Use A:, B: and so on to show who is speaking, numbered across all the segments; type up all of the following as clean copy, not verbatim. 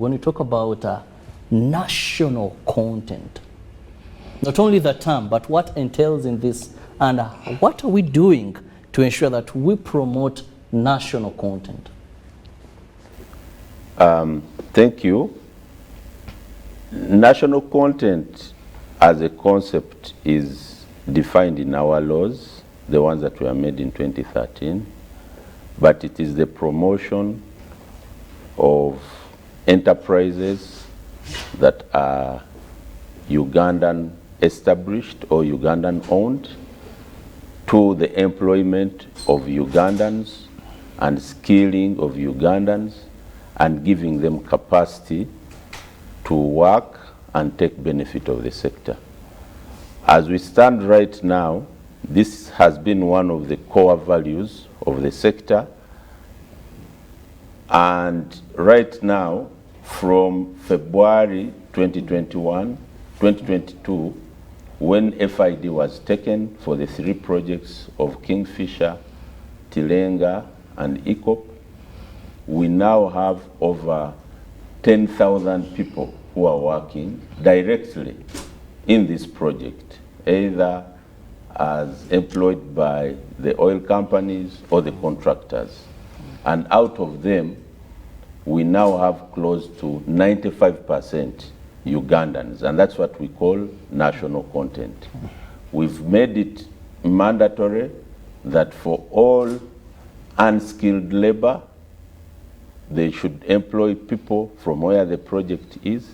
A: when we talk about national content, not only the term, but what entails in this, and what are we doing to ensure that we promote national content?
B: Thank you. National content as a concept is defined in our laws, the ones that were made in 2013, but it is the promotion of enterprises that are Ugandan established or Ugandan owned, to the employment of Ugandans and skilling of Ugandans and giving them capacity to work and take benefit of the sector. As we stand right now, this has been one of the core values of the sector. And right now, from February 2022, when FID was taken for the 3 projects of Kingfisher, Tilenga, and ECOP, we now have over 10,000 people who are working directly in this project, either as employed by the oil companies or the contractors. And out of them, we now have close to 95% Ugandans, and that's what we call national content. We've made it mandatory that for all unskilled labor, they should employ people from where the project is.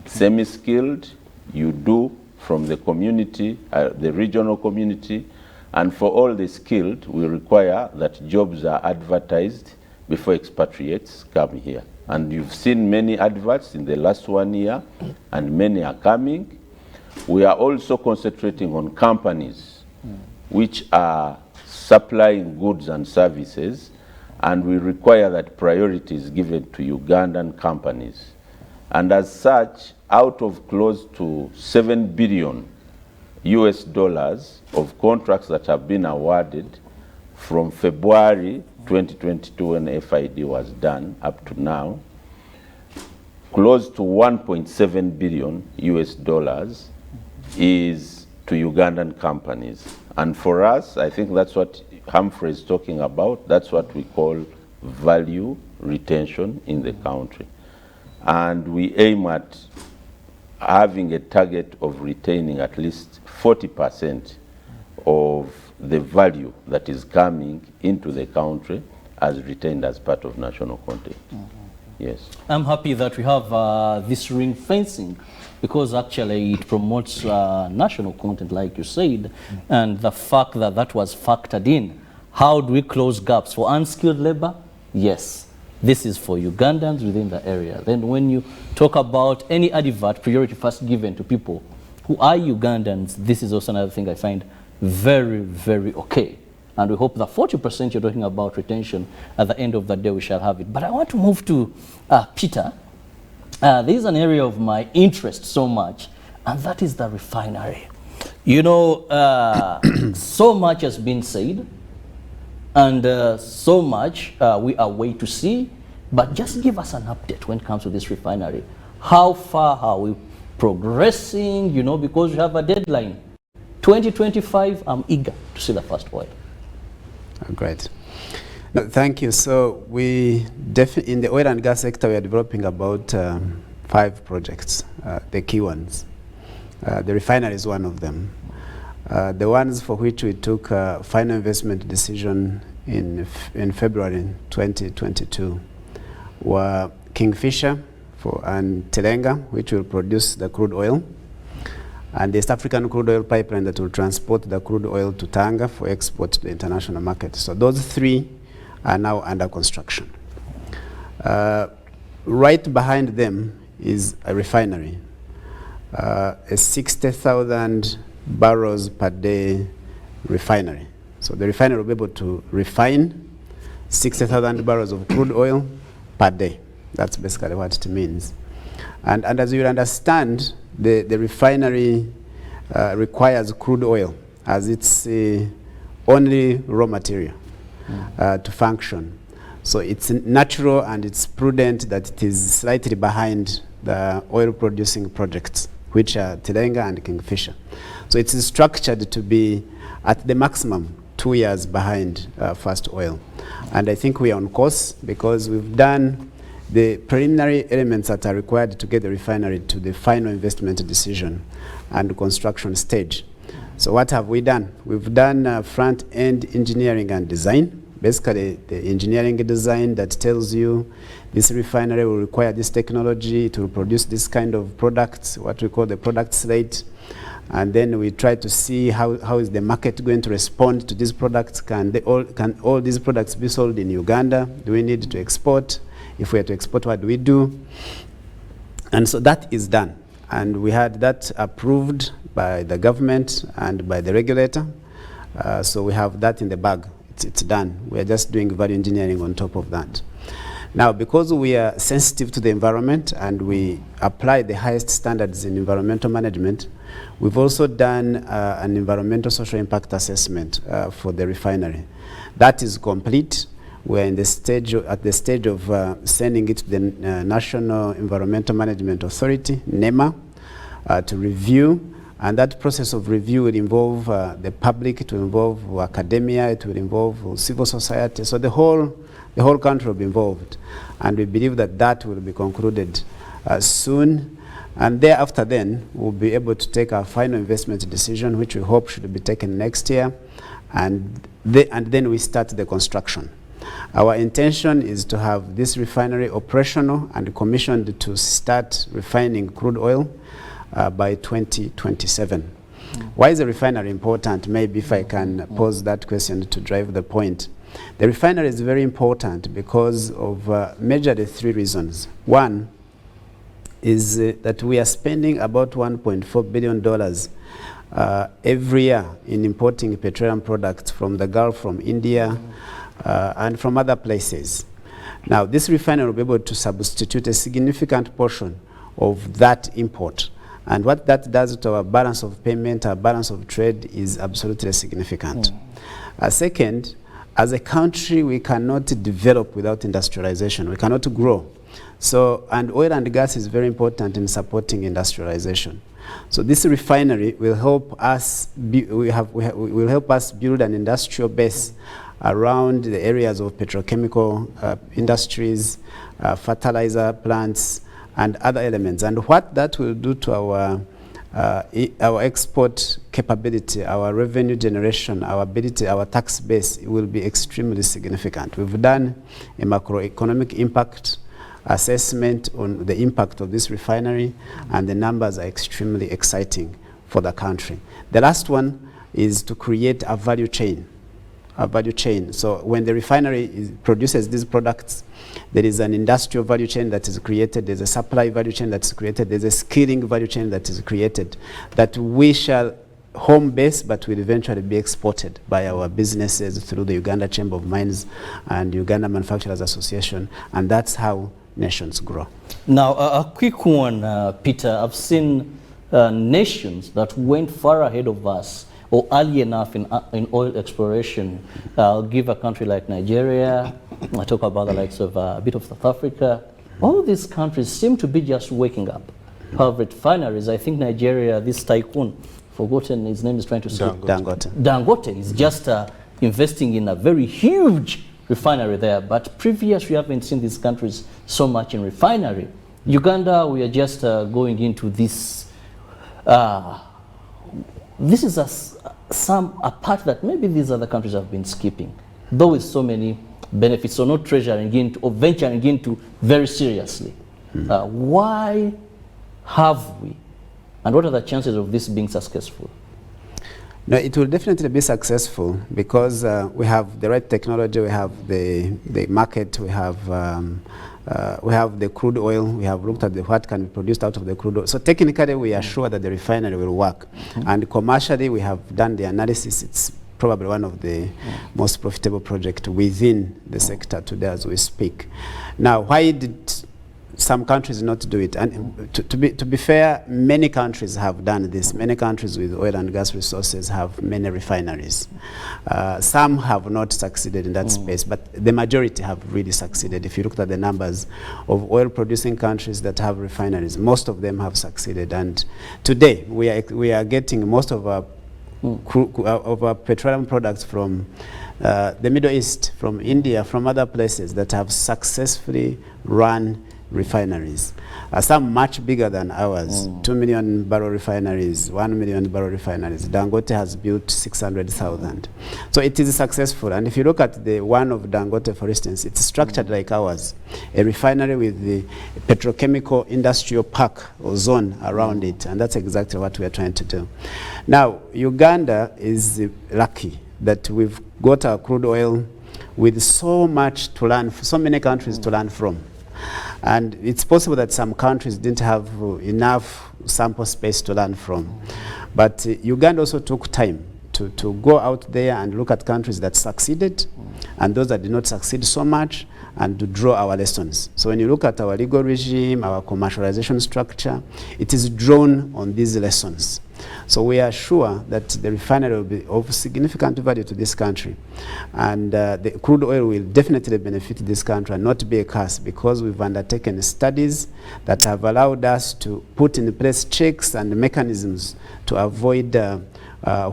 B: Semi-skilled, you do from the community, the regional community, and for all the skilled, we require that jobs are advertised before expatriates come here. And you've seen many adverts in the last 1 year, and many are coming. We are also concentrating on companies which are supplying goods and services, and we require that priority is given to Ugandan companies. And as such, out of close to $7 billion of contracts that have been awarded from February 2022 when FID was done up to now, close to $1.7 billion is to Ugandan companies. And for us, I think that's what Humphrey is talking about. That's what we call value retention in the country. And we aim at having a target of retaining at least 40% of the value that is coming into the country as retained as part of national content. Yes. I'm
A: happy that we have this ring fencing, because actually it promotes national content, like you said, and the fact that that was factored in. How do we close gaps for unskilled labor? Yes, this is for Ugandans within the area. Then when you talk about any advert, priority first given to people who are Ugandans, this is also another thing I find very, very okay. And we hope that 40% you're talking about retention, at the end of the day we shall have it. But I want to move to Peter. There is an area of my interest so much, and that is the refinery. You know, so much has been said, and so much we are waiting to see, but just give us an update when it comes to this refinery. How far are we progressing, you know, because we have a deadline. 2025, I'm eager to see the first oil.
C: Oh, great. No, thank you. So we in the oil and gas sector, we are developing about 5 projects, the key ones. The refinery is one of them. The ones for which we took a final investment decision in February 2022 were Kingfisher and Tilenga, which will produce the crude oil, and the East African crude oil pipeline that will transport the crude oil to Tanga for export to the international market. So those 3 are now under construction. Right behind them is a refinery, a 60,000 barrels per day refinery. So the refinery will be able to refine 60,000 barrels of crude oil per day. That's basically what it means. And as you understand, the refinery requires crude oil as its only raw material to function. So it's natural and it's prudent that it is slightly behind the oil producing projects, which are Tilenga and Kingfisher. So it's structured to be at the maximum 2 years behind first oil. And I think we are on course because we've done the preliminary elements that are required to get the refinery to the final investment decision and construction stage. So what have we done? We've done front-end engineering and design. Basically, the engineering design that tells you this refinery will require this technology to produce this kind of products, what we call the product slate. And then we try to see how is the market going to respond to these products. Can all these products be sold in Uganda? Do we need to export? If we are to export, what do we do? And so that is done. And we had that approved by the government and by the regulator. So we have that in the bag. It's done. We are just doing value engineering on top of that. Now, because we are sensitive to the environment and we apply the highest standards in environmental management, we've also done an environmental social impact assessment for the refinery. That is complete. We're at the stage of sending it to the National Environmental Management Authority, NEMA, to review. And that process of review will involve the public, it will involve academia, it will involve civil society. So the whole country will be involved. And we believe that that will be concluded soon. And thereafter then, we'll be able to take our final investment decision, which we hope should be taken next year. And then we start the construction. Our intention is to have this refinery operational and commissioned to start refining crude oil by 2027. Why is the refinery important? Maybe if I can pose that question to drive the point. The refinery is very important because of majorly 3 reasons. One is that we are spending about $1.4 billion every year in importing petroleum products from the Gulf, from India, and from other places. Now, this refinery will be able to substitute a significant portion of that import. And what that does to our balance of payment, our balance of trade is absolutely significant. Second, as a country, we cannot develop without industrialization. We cannot grow. So, and oil and gas is very important in supporting industrialization. So this refinery will help us, will help us build an industrial base around the areas of petrochemical industries, fertilizer plants, and other elements. And what that will do to our export capability, our revenue generation, our ability, our tax base will be extremely significant. We've done a macroeconomic impact assessment on the impact of this refinery, and the numbers are extremely exciting for the country. The last one is to create a value chain. So when the refinery produces these products, there is an industrial value chain that is created, there's a supply value chain that's created, there's a skilling value chain that is created, that we shall home base but will eventually be exported by our businesses through the Uganda Chamber of Mines and Uganda Manufacturers Association, and that's how nations grow.
A: Now, a quick one, Peter. I've seen nations that went far ahead of us or early enough in oil exploration. I'll give a country like Nigeria. I talk about the likes of a bit of South Africa. All these countries seem to be just waking up. However, refineries, I think Nigeria, this tycoon, forgotten his name is trying to say. Dangote is just investing in a very huge refinery there. But previously, we haven't seen these countries so much in refinery. Uganda, we are just going into this. This is a part that maybe these other countries have been skipping, though with so many benefits, so not treasuring into or venturing into very seriously. Why have we, and what are the chances of this being successful?
C: No, it will definitely be successful because we have the right technology, we have the market, we have the crude oil, we have looked at what can be produced out of the crude oil. So technically, we are sure that the refinery will work. And commercially, we have done the analysis. It's probably one of the most profitable projects within the sector today as we speak. Now, why did some countries not do it. And to be fair, many countries have done this. Many countries with oil and gas resources have many refineries. Some have not succeeded in that space, but the majority have really succeeded. If you look at the numbers of oil-producing countries that have refineries, most of them have succeeded. And today, we are getting most of our petroleum products from the Middle East, from India, from other places that have successfully run refineries. Some much bigger than ours, 2 million barrel refineries, 1 million barrel refineries. Dangote has built 600,000. So it is successful. And if you look at the one of Dangote, for instance, it's structured like ours, a refinery with the petrochemical industrial park or zone around it. And that's exactly what we are trying to do. Now, Uganda is lucky that we've got our crude oil with so much to learn, so many countries to learn from. And it's possible that some countries didn't have enough sample space to learn from. But Uganda also took time to go out there and look at countries that succeeded and those that did not succeed so much, and to draw our lessons. So when you look at our legal regime, our commercialization structure, it is drawn on these lessons. So we are sure that the refinery will be of significant value to this country. And the crude oil will definitely benefit this country and not be a curse, because we've undertaken studies that have allowed us to put in place checks and mechanisms to avoid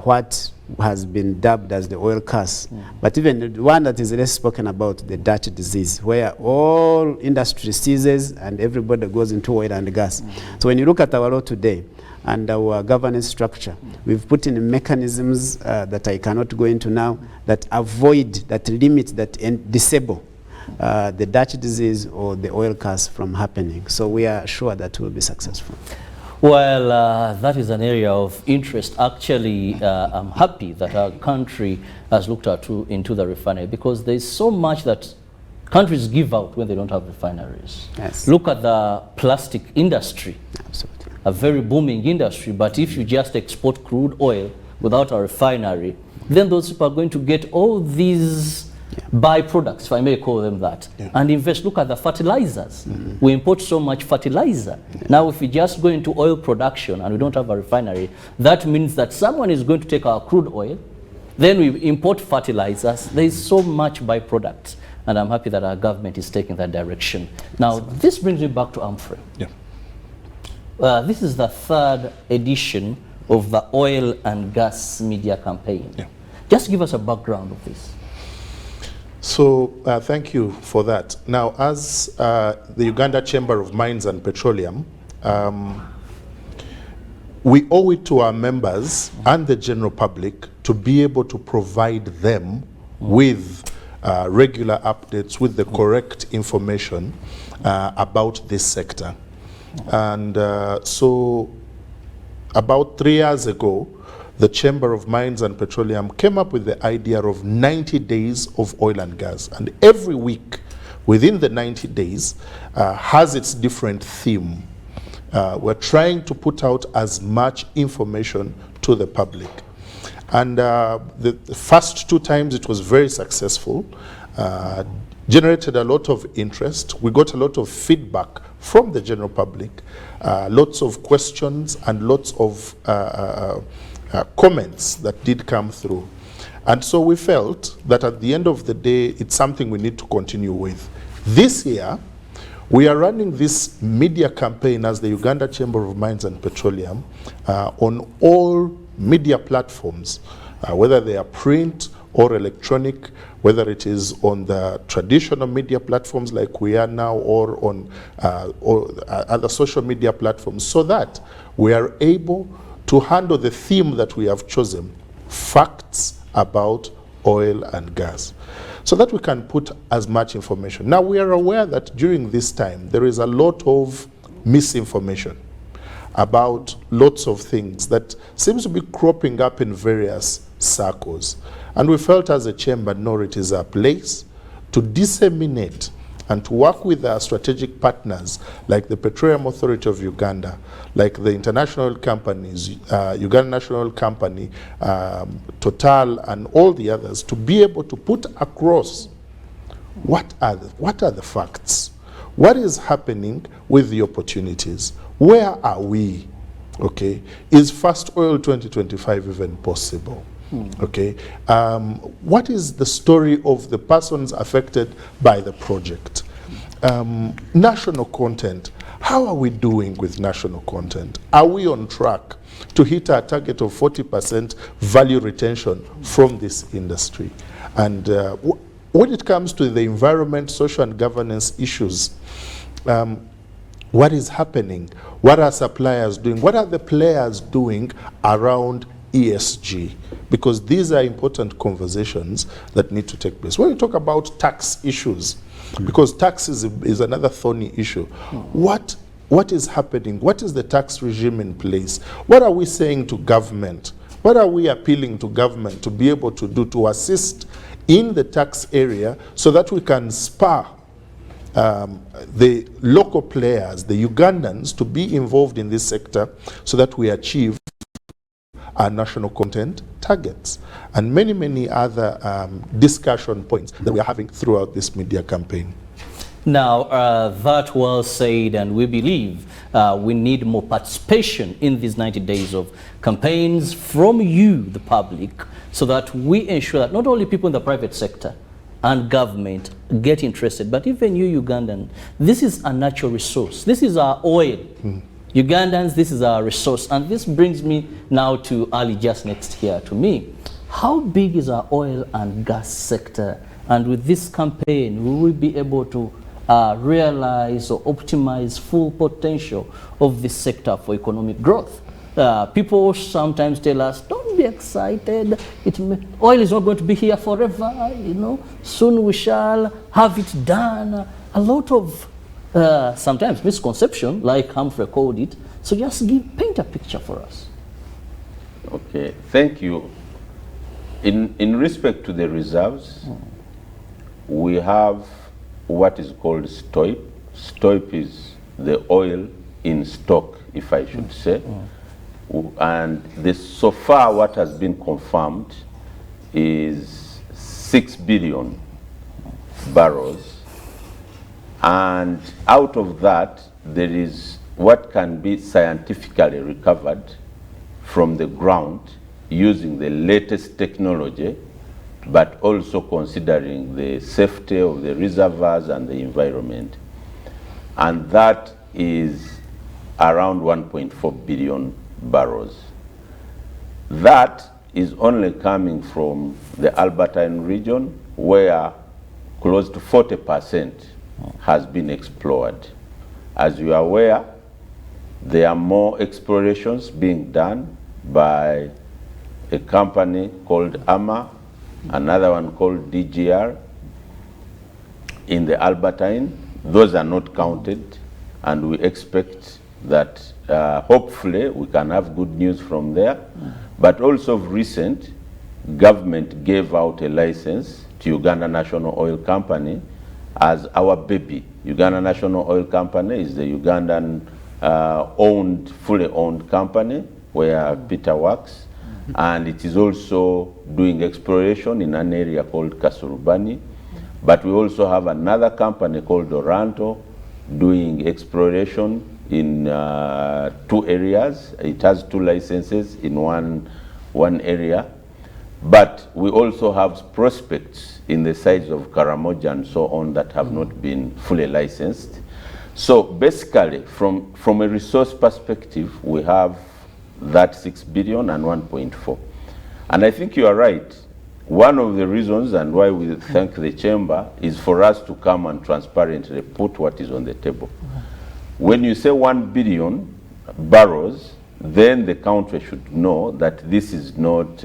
C: what has been dubbed as the oil curse. But even the one that is less spoken about, the Dutch disease, where all industry ceases and everybody goes into oil and gas. So when you look at our law today and our governance structure, we've put in mechanisms that I cannot go into now, that avoid, that limit, that disable the Dutch disease or the oil curse from happening. So we are sure that we'll be successful.
A: Well, that is an area of interest. Actually, I'm happy that our country has looked into the refinery, because there's so much that countries give out when they don't have refineries.
C: Yes.
A: Look at the plastic industry.
C: Absolutely.
A: A very booming industry, but if you just export crude oil without a refinery, then those people are going to get all these byproducts, if I may call them that, and invest. Look at the fertilizers. We import so much fertilizer. Now, if we just go into oil production and we don't have a refinery, that means that someone is going to take our crude oil, then we import fertilizers. There is so much byproducts, and I'm happy that our government is taking that direction. Now, this brings me back to Humphrey. This is the third edition of the oil and gas media campaign. Just give us a background of this.
D: So thank you for that. Now, as the Uganda Chamber of Mines and Petroleum, we owe it to our members and the general public to be able to provide them with regular updates, with the correct information about this sector. And so about 3 years ago, the Chamber of Mines and Petroleum came up with the idea of 90 days of oil and gas. And every week within the 90 days has its different theme. We're trying to put out as much information to the public. And the first 2 times it was very successful, generated a lot of interest. We got a lot of feedback from the general public, lots of questions and lots of comments that did come through. And so we felt that at the end of the day, it's something we need to continue with. This year, we are running this media campaign as the Uganda Chamber of Mines and Petroleum on all media platforms, whether they are print or electronic, whether it is on the traditional media platforms like we are now, or on other social media platforms, so that we are able to handle the theme that we have chosen, facts about oil and gas, so that we can put as much information. Now, we are aware that during this time, there is a lot of misinformation about lots of things that seems to be cropping up in various circles. And we felt as a chamber, no, it is our place to disseminate and to work with our strategic partners like the Petroleum Authority of Uganda, like the international companies, Uganda National Company, Total, and all the others, to be able to put across what are the facts, What is happening with the opportunities? Where are we? Okay, is Fast Oil 2025 even possible? Okay, what is the story of the persons affected by the project? National content, how are we doing with national content? Are we on track to hit our target of 40% value retention from this industry? And when it comes to the environment, social and governance issues, what is happening? What are suppliers doing? What are the players doing around ESG? Because these are important conversations that need to take place. When you talk about tax issues, because tax is another thorny issue, what is happening? What is the tax regime in place? What are we saying to government? What are we appealing to government to be able to do to assist in the tax area so that we can spur the local players, the Ugandans, to be involved in this sector so that we achieve our national content targets, and many, many other discussion points that we are having throughout this media campaign.
A: Now, that was said, and we believe we need more participation in these 90 days of campaigns from you, the public, so that we ensure that not only people in the private sector and government get interested, but even you Ugandan, this is a natural resource. This is our oil. Ugandans, this is our resource. And this brings me now to Ali, just next here to me. How big is our oil and gas sector? And with this campaign, will we be able to realize or optimize full potential of this sector for economic growth? People sometimes tell us, don't be excited. Oil is not going to be here forever. You know, soon we shall have it done. A lot of sometimes misconception, like Humphrey called it. So just paint a picture for us.
B: Okay, thank you. In respect to the reserves, we have what is called STOIP. STOIP is the oil in stock, if I should say. And so far what has been confirmed is 6 billion barrels. And out of that, there is what can be scientifically recovered from the ground using the latest technology, but also considering the safety of the reservoirs and the environment. And that is around 1.4 billion barrels. That is only coming from the Albertine region, where close to 40% has been explored. As you are aware, there are more explorations being done by a company called AMA, another one called DGR in the Albertine. Those are not counted, and we expect that hopefully we can have good news from there. But also of recent, government gave out a license to Uganda National Oil Company as our baby. Uganda National Oil Company is the Ugandan fully owned company where Peter works, and it is also doing exploration in an area called Kasurubani. But we also have another company called Oranto doing exploration in 2 areas. It has 2 licenses in one area. But we also have prospects in the sides of Karamoja and so on that have not been fully licensed. So basically, from a resource perspective, we have that 6 billion and 1.4. And I think you are right. One of the reasons and why we thank the chamber is for us to come and transparently put what is on the table. When you say 1 billion barrels, then the country should know that this is not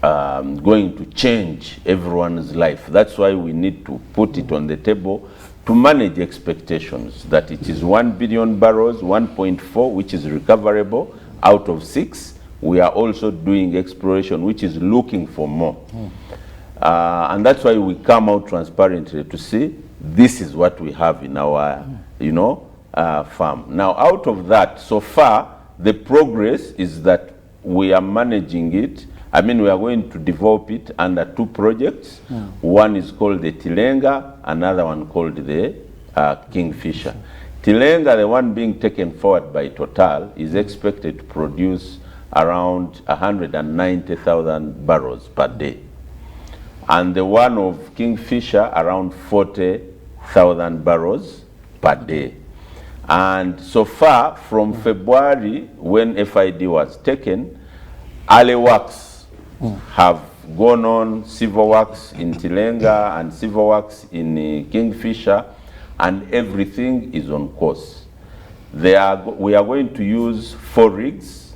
B: going to change everyone's life. That's why we need to put it on the table to manage expectations, that it is 1 billion barrels, 1.4, which is recoverable out of 6. We are also doing exploration, which is looking for more. And that's why we come out transparently to see this is what we have in our, farm. Now, out of that, so far, the progress is that we are managing it. I mean, we are going to develop it under 2 projects. One is called the Tilenga, another one called the Kingfisher. Tilenga, the one being taken forward by Total, is expected to produce around 190,000 barrels per day. And the one of Kingfisher around 40,000 barrels per day. And so far, from February, when FID was taken, early works have gone on, civil works in Tilenga and civil works in Kingfisher, and everything is on course. We are going to use 4 rigs,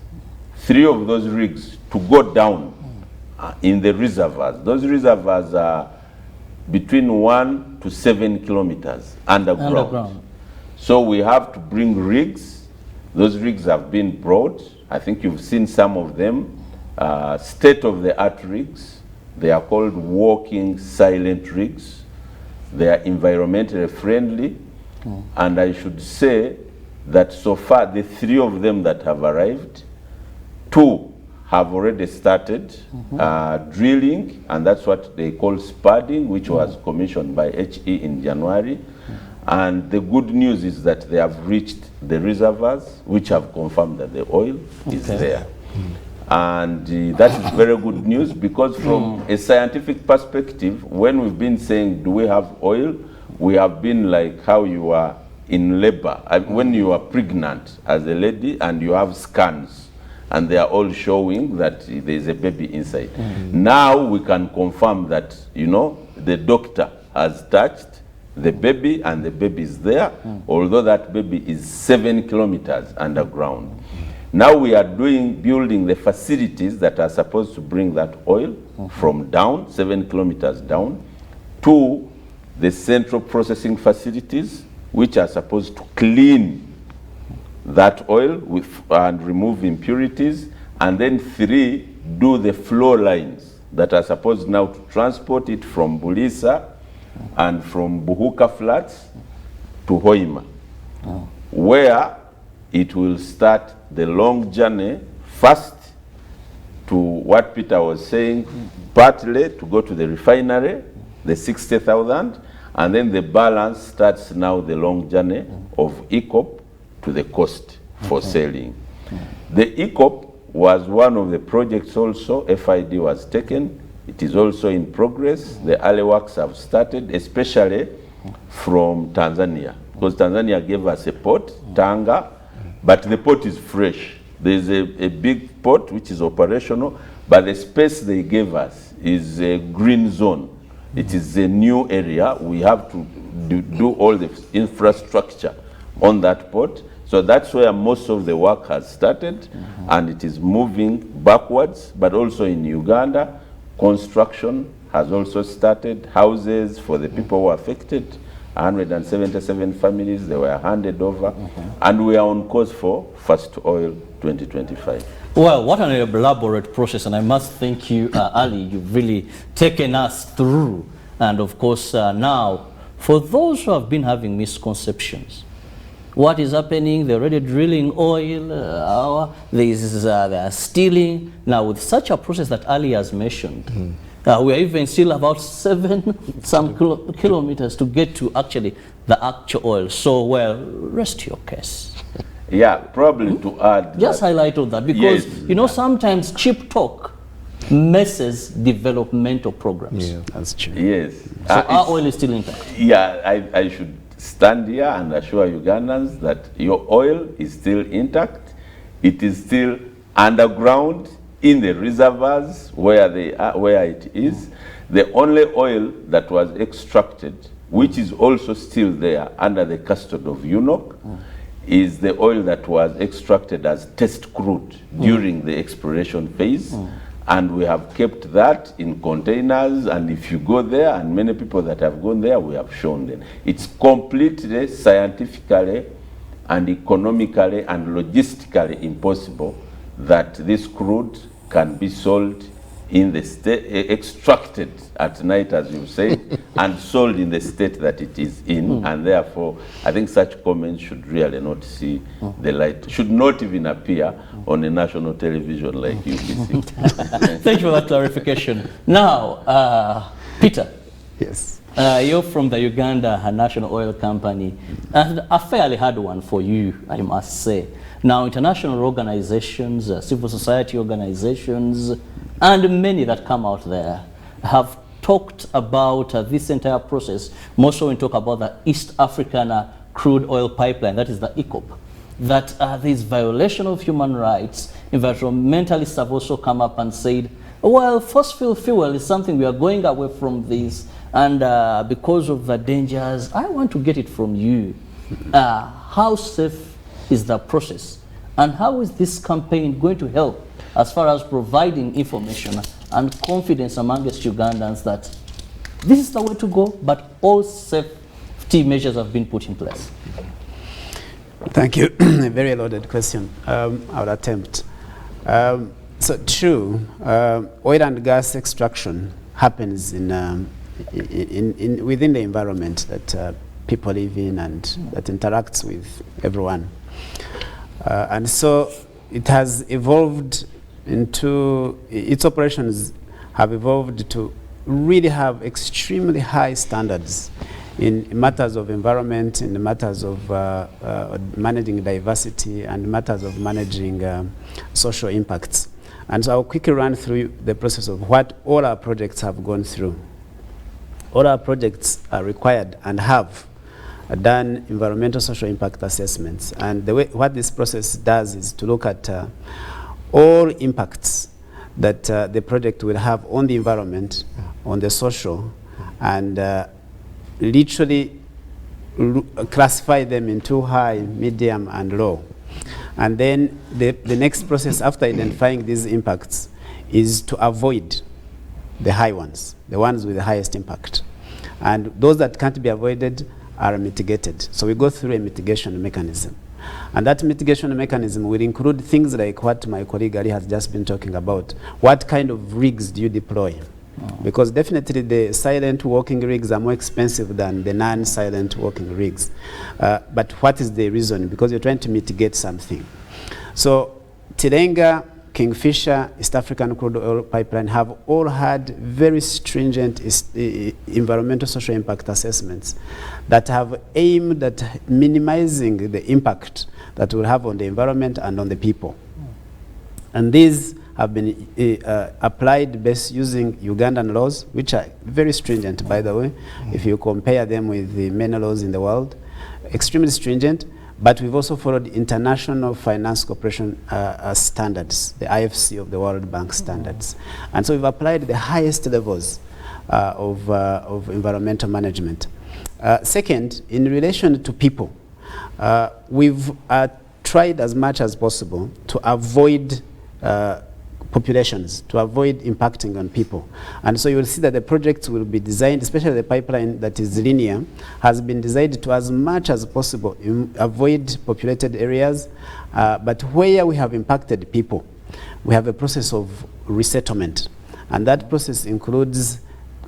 B: 3 of those rigs to go down in the reservoirs. Those reservoirs are between 1 to 7 kilometers underground. So we have to bring rigs. Those rigs have been brought. I think you've seen some of them. State-of-the-art rigs. They are called walking silent rigs. They are environmentally friendly. And I should say that so far, the 3 of them that have arrived, 2 have already started drilling, and that's what they call spudding, which was commissioned by HE in January. And the good news is that they have reached the reservoirs, which have confirmed that the oil is there. And that is very good news, because from a scientific perspective, when we've been saying, do we have oil? We have been like how you are in labor. When you are pregnant as a lady and you have scans, and they are all showing that there's a baby inside. Now we can confirm that, you know, the doctor has touched the baby and the baby is there, although that baby is 7 kilometers underground. Now we are building the facilities that are supposed to bring that oil from down, 7 kilometers down, to the central processing facilities, which are supposed to clean that oil and remove impurities, and then 3, do the flow lines that are supposed now to transport it from Muliisa and from Buhuka Flats to Hoima, where it will start the long journey first to what Peter was saying, partly to go to the refinery, the 60,000, and then the balance starts now the long journey of ECOP to the coast for selling. The ECOP was one of the projects also, FID was taken. It is also in progress. The early works have started, especially from Tanzania, because Tanzania gave us a port, Tanga, but the port is fresh. There's a big port which is operational, but the space they gave us is a green zone. It is a new area. We have to do all the infrastructure on that port. So that's where most of the work has started, and it is moving backwards, but also in Uganda. Construction has also started, houses for the people who are affected, 177 families, they were handed over, and we are on course for first oil 2025.
A: Well, what an elaborate process, and I must thank you, Ali. You've really taken us through. And of course, now, for those who have been having misconceptions, what is happening? They're already drilling oil, they are stealing. Now, with such a process that Ali has mentioned, we are even still about 7 kilometers to get to actually the actual oil. So, well, rest your case.
B: Yeah, probably to add.
A: Just highlight all that, because, you know, sometimes cheap talk messes developmental programs.
C: Yeah, that's true.
B: Yes.
A: So our oil is still intact.
B: Yeah, I should stand here and assure Ugandans that your oil is still intact. It is still underground in the reservoirs where it is. The only oil that was extracted, which is also still there under the custody of UNOC, is the oil that was extracted as test crude during the exploration phase. And we have kept that in containers, and if you go there, and many people that have gone there, we have shown them. It's completely scientifically and economically and logistically impossible that this crude can be sold in the state, extracted at night, as you say, and sold in the state that it is in. And therefore, I think such comments should really not see the light, should not even appear on a national television like UBC.
A: Thank you for that clarification. Now, Peter.
C: Yes.
A: You're from the Uganda National Oil Company, and a fairly hard one for you, I must say. Now, international organizations, civil society organizations, and many that come out there have talked about this entire process, more so when we talk about the East African crude oil pipeline, that is the ECOP, that there is violation of human rights. Environmentalists have also come up and said, well, fossil fuel is something we are going away from this, and because of the dangers, I want to get it from you. How safe is the process? And how is this campaign going to help as far as providing information and confidence amongst Ugandans that this is the way to go, but all safety measures have been put in place?
C: Thank you. A very loaded question. I'll attempt. So true, oil and gas extraction happens within the environment that people live in and that interacts with everyone. And so it has evolved into, its operations have evolved to really have extremely high standards in matters of environment, in the matters of managing diversity, and matters of managing social impacts. And so I'll quickly run through the process of what all our projects have gone through. All our projects are required and have done environmental social impact assessments. And the way, what this process does is to look at all impacts that the project will have on the environment, on the social, and literally classify them into high, medium, and low. And then the next process after identifying these impacts is to avoid the high ones, the ones with the highest impact. And those that can't be avoided are mitigated. So we go through a mitigation mechanism. And that mitigation mechanism will include things like what my colleague Ali has just been talking about. What kind of rigs do you deploy? Because definitely the silent working rigs are more expensive than the non-silent working rigs. But what is the reason? Because you're trying to mitigate something. So Tilenga, Kingfisher, East African crude oil pipeline have all had very stringent environmental social impact assessments that have aimed at minimizing the impact that will have on the environment and on the people. And these have been applied based using Ugandan laws, which are very stringent, by the way, if you compare them with the many laws in the world, extremely stringent. But we've also followed international finance cooperation standards, the IFC of the World Bank standards. And so we've applied the highest levels of environmental management. Second, in relation to people, we've tried as much as possible to avoid populations, to avoid impacting on people. And so you will see that the projects will be designed, especially the pipeline that is linear, has been designed to as much as possible avoid populated areas, but where we have impacted people, we have a process of resettlement. And that process includes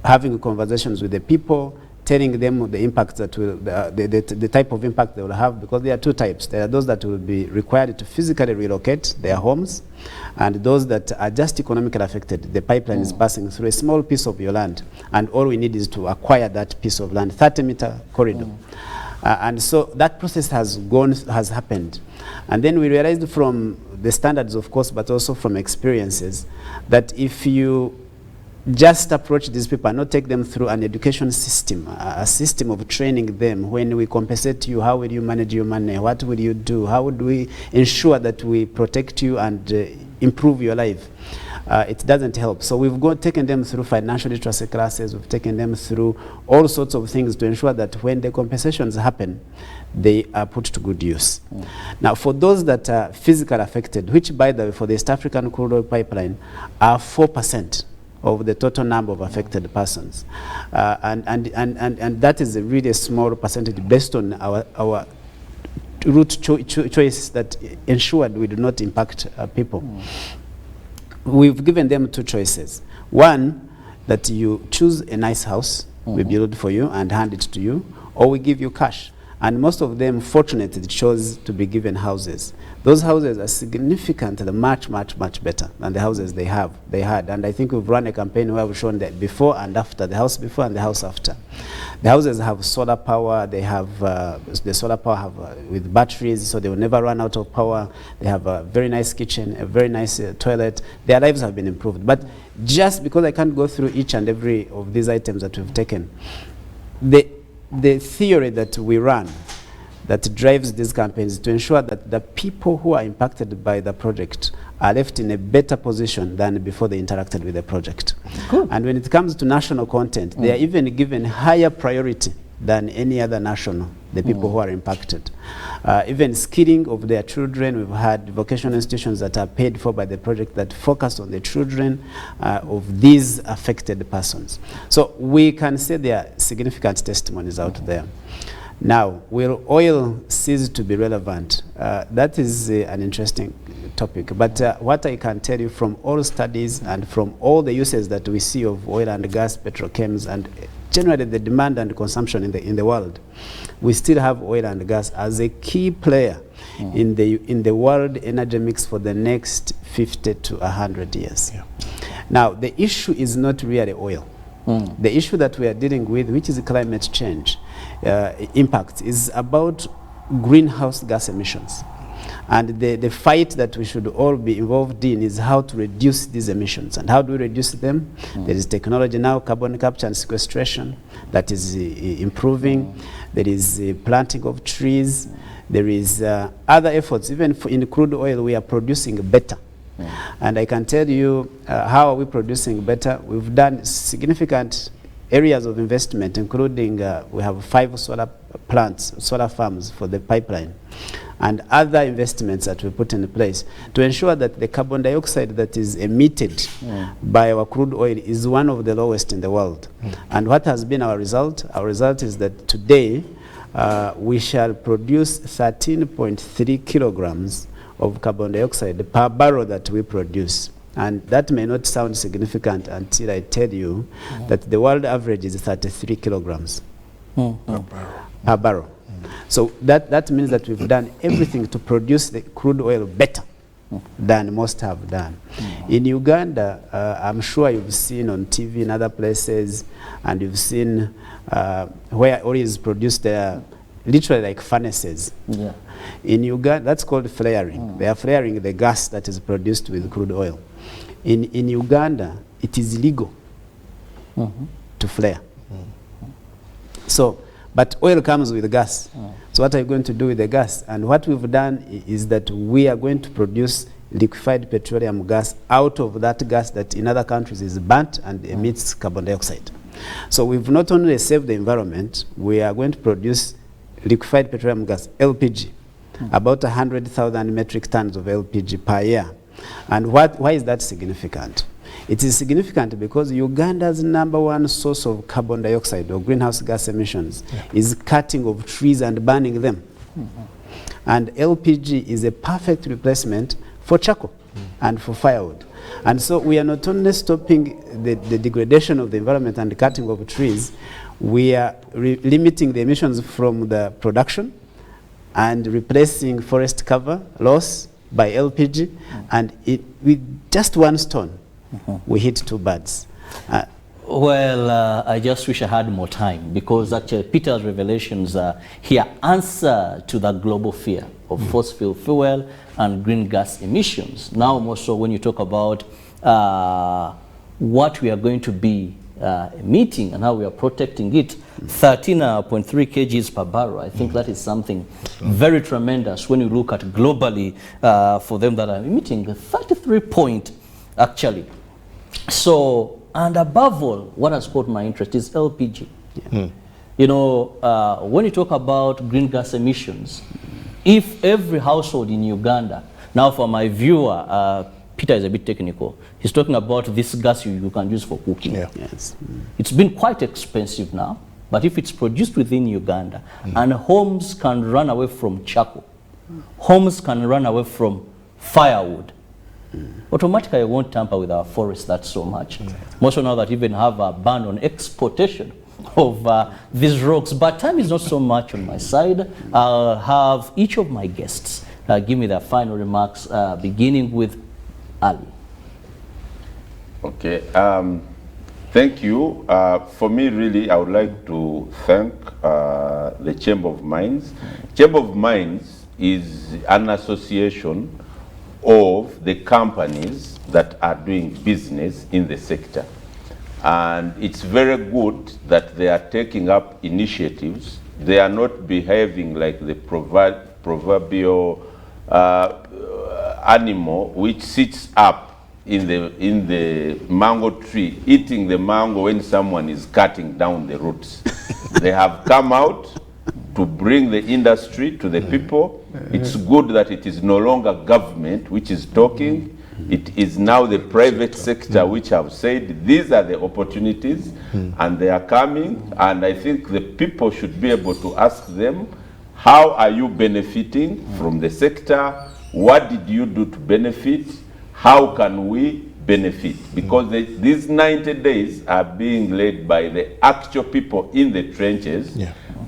C: having conversations with the people, telling them the impact that will, the type of impact they will have, because there are two types. There are those that will be required to physically relocate their homes, and those that are just economically affected. The pipeline is passing through a small piece of your land, and all we need is to acquire that piece of land, 30-meter corridor. And so that process has happened. And then we realized from the standards, of course, but also from experiences, that if you just approach these people and not take them through an education system, a system of training them. When we compensate you, how will you manage your money? What will you do? How would we ensure that we protect you and improve your life? It doesn't help. So we've taken them through financial literacy classes. We've taken them through all sorts of things to ensure that when the compensations happen, they are put to good use. Now, for those that are physically affected, which, by the way, for the East African crude oil pipeline, are 4% of the total number of affected persons. And that is a really small percentage based on our route choice that ensured we do not impact people. We've given them two choices. One, that you choose a nice house, we build for you and hand it to you, or we give you cash. And most of them, fortunately, chose to be given houses. Those houses are significantly much better than the houses they had. And I think we've run a campaign where we've shown that before and after, the house before and the house after. The houses have solar power. They have the solar power with batteries, so they will never run out of power. They have a very nice kitchen, a very nice toilet. Their lives have been improved. But just because I can't go through each and every of these items that we've taken, the theory that we run that drives these campaigns to ensure that the people who are impacted by the project are left in a better position than before they interacted with the project. Cool. And when it comes to national content, they are even given higher priority than any other national, the people who are impacted. Even skilling of their children, we've had vocational institutions that are paid for by the project that focus on the children of these affected persons. So we can say there are significant testimonies out there. Now, will oil cease to be relevant? That is an interesting topic. But what I can tell you from all studies and from all the uses that we see of oil and gas, petrochemicals, and generally the demand and consumption in the world, we still have oil and gas as a key player in the world energy mix for the next 50 to 100 years. Yeah. Now, the issue is not really oil. The issue that we are dealing with, which is climate change impact, is about greenhouse gas emissions. And the fight that we should all be involved in is how to reduce these emissions. And how do we reduce them? There is technology now, carbon capture and sequestration, that is improving. There is planting of trees. There is other efforts. Even in crude oil, we are producing better. And I can tell you how are we producing better. We've done significant areas of investment, including we have 5 solar plants, solar farms for the pipeline, and other investments that we put in place to ensure that the carbon dioxide that is emitted by our crude oil is one of the lowest in the world. And what has been our result? Our result is that today we shall produce 13.3 kilograms of carbon dioxide per barrel that we produce. And that may not sound significant until I tell you that the world average is 33 kilograms per barrel. So that means that we've done everything to produce the crude oil better than most have done. In Uganda, I'm sure you've seen on TV and other places, and you've seen where oil is produced there, literally like furnaces. Yeah. In Uganda, that's called flaring. They are flaring the gas that is produced with crude oil. In Uganda, it is illegal to flare. So, but oil comes with gas. So what are you going to do with the gas? And what we've done is that we are going to produce liquefied petroleum gas out of that gas that in other countries is burnt and emits carbon dioxide. So we've not only saved the environment, we are going to produce liquefied petroleum gas, LPG, about 100,000 metric tons of LPG per year. And why is that significant? It is significant because Uganda's #1 source of carbon dioxide or greenhouse gas emissions is cutting of trees and burning them. And LPG is a perfect replacement for charcoal and for firewood. And so we are not only stopping the degradation of the environment and the cutting of trees, we are limiting the emissions from the production and replacing forest cover loss by LPG, and with just one stone, we hit 2 birds.
A: Well, I just wish I had more time, because actually Peter's revelations here answer to the global fear of fossil fuel and green gas emissions. Now more so when you talk about what we are going to be emitting and how we are protecting it, 13.3 kgs per barrel. I think that is something very tremendous when you look at globally for them that are emitting 33 point actually. So, and above all, what has caught my interest is LPG. You know, when you talk about green gas emissions, if every household in Uganda, now for my viewer, Peter is a bit technical. He's talking about this gas you can use for cooking. Yes. It's been quite expensive now, but if it's produced within Uganda, and homes can run away from charcoal, homes can run away from firewood, automatically I won't tamper with our forests that so much. More so now that even have a ban on exportation of these rocks. But time is not so much on my side. I'll have each of my guests give me their final remarks, beginning with Ali.
B: Okay. Thank you. For me, really, I would like to thank the Chamber of Mines. Chamber of Mines is an association of the companies that are doing business in the sector. And it's very good that they are taking up initiatives. They are not behaving like the proverbial animal which sits up in the mango tree, eating the mango when someone is cutting down the roots. They have come out to bring the industry to the people. It's good that it is no longer government which is talking. It is now the private sector which have said these are the opportunities and they are coming, and I think the people should be able to ask them, how are you benefiting from the sector? What did you do to benefit? How can we benefit? Because these 90 days are being led by the actual people in the trenches,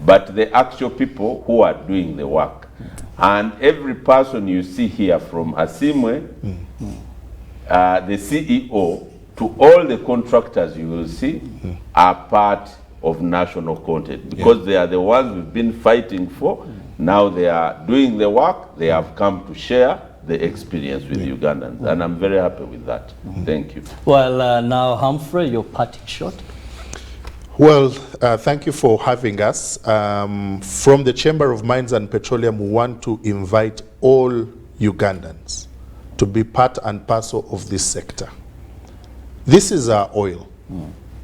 B: but the actual people who are doing the work. And every person you see here, from Asiimwe, the CEO, to all the contractors you will see, are part of national content, because they are the ones we've been fighting for. Now they are doing the work. They have come to share the experience with Ugandans, and I'm very happy with that. Thank you.
A: Well, now Humphrey, your parting shot.
D: Well, thank you for having us. From the Chamber of Mines and Petroleum, we want to invite all Ugandans to be part and parcel of this sector. This is our oil.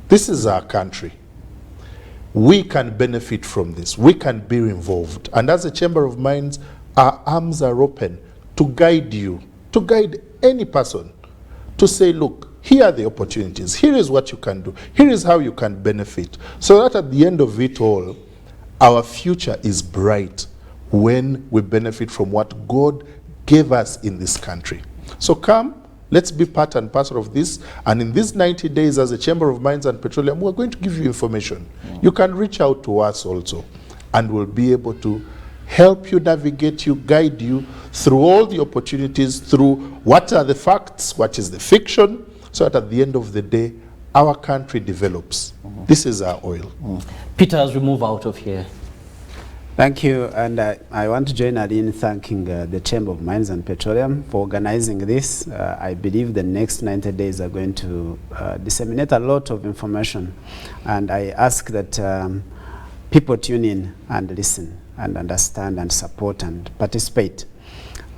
D: This is our country. We can benefit from this. We can be involved. And as a Chamber of Mines, our arms are open to guide you, to guide any person, to say, look, here are the opportunities. Here is what you can do. Here is how you can benefit. So that at the end of it all, our future is bright when we benefit from what God gave us in this country. So come, let's be part and parcel of this. And in these 90 days as a Chamber of Mines and Petroleum, we're going to give you information. You can reach out to us also, and we'll be able to help you, navigate you, guide you through all the opportunities, through what are the facts, what is the fiction, so that at the end of the day, our country develops. This is our oil.
A: Peter, as we move out of here.
C: Thank you, and I want to join Ali in thanking the Chamber of Mines and Petroleum for organizing this. I believe the next 90 days are going to disseminate a lot of information, and I ask that people tune in and listen and understand and support and participate.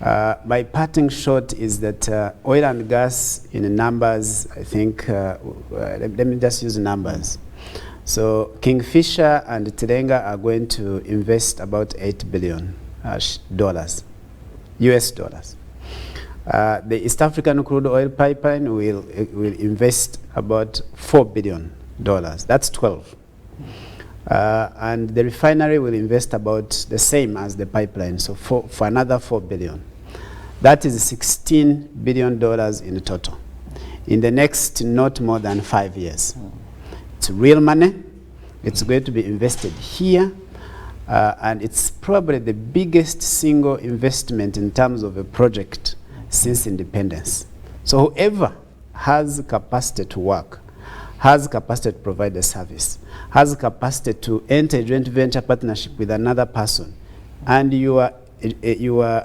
C: My parting shot is that oil and gas in numbers, I think, let me just use numbers. So Kingfisher and Tilenga are going to invest about $8 billion, US dollars. The East African crude oil pipeline will invest about $4 billion. That's 12. And the refinery will invest about the same as the pipeline, so for another $4 billion. That is $16 billion in total in the next not more than 5 years. It's real money. It's going to be invested here, and it's probably the biggest single investment in terms of a project since independence. So whoever has capacity to work, has capacity to provide a service, has capacity to enter a joint venture partnership with another person, and you are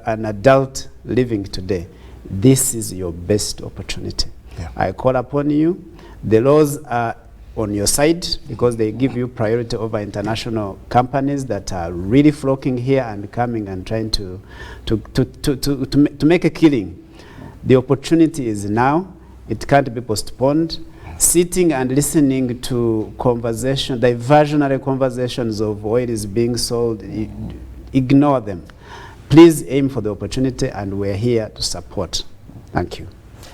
C: an adult living today, this is your best opportunity. I call upon you. The laws are on your side because they give you priority over international companies that are really flocking here and coming and trying to make a killing. The opportunity is now. It can't be postponed. Sitting and listening to diversionary conversations of oil is being sold, ignore them. Please aim for the opportunity, and we're here to support. Thank you.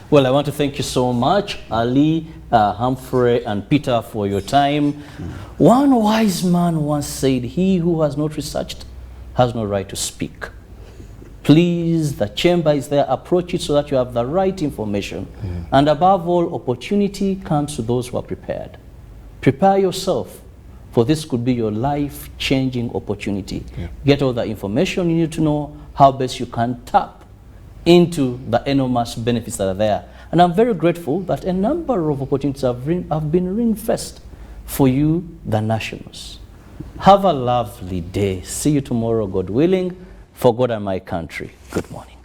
A: Well, I want to thank you so much, Ali, Humphrey, and Peter, for your time. One wise man once said, "He who has not researched has no right to speak." Please, the chamber is there. Approach it so that you have the right information. And above all, opportunity comes to those who are prepared. Prepare yourself for this could be your life-changing opportunity.
D: Yeah.
A: Get all the information you need to know, how best you can tap into the enormous benefits that are there. And I'm very grateful that a number of opportunities have been ring-fenced for you, the nationals. Have a lovely day. See you tomorrow, God willing, for God and my country. Good morning.